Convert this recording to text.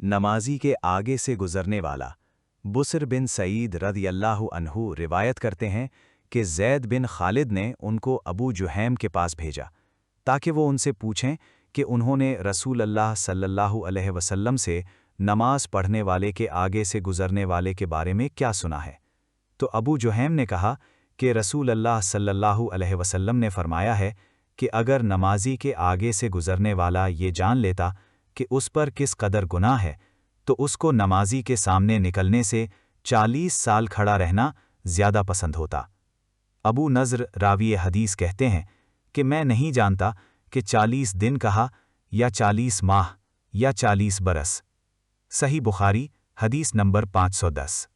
नमाजी के आगे से गुजरने वाला। बुसर बिन सईद रज़ियल्लाहु अन्हु रिवायत करते हैं कि ज़ैद बिन खालिद ने उनको अबू जुहैम के पास भेजा ताकि वो उनसे पूछें कि उन्होंने रसूल अल्लाह सल्लल्लाहु अलैहि वसल्लम से नमाज पढ़ने वाले के आगे से गुजरने वाले के बारे में क्या सुना है। तो अबू जुहैम ने कहा कि रसूल अल्लाह सल्लल्लाहु अलैहि वसल्लम ने फरमाया है कि अगर नमाजी के आगे से गुजरने वाला ये जान लेता कि उस पर किस कदर गुनाह है तो उसको नमाजी के सामने निकलने से 40 साल खड़ा रहना ज़्यादा पसंद होता। अबू नज़र रावी हदीस कहते हैं कि मैं नहीं जानता कि 40 दिन कहा या 40 माह या 40 बरस। सही बुखारी हदीस नंबर 510।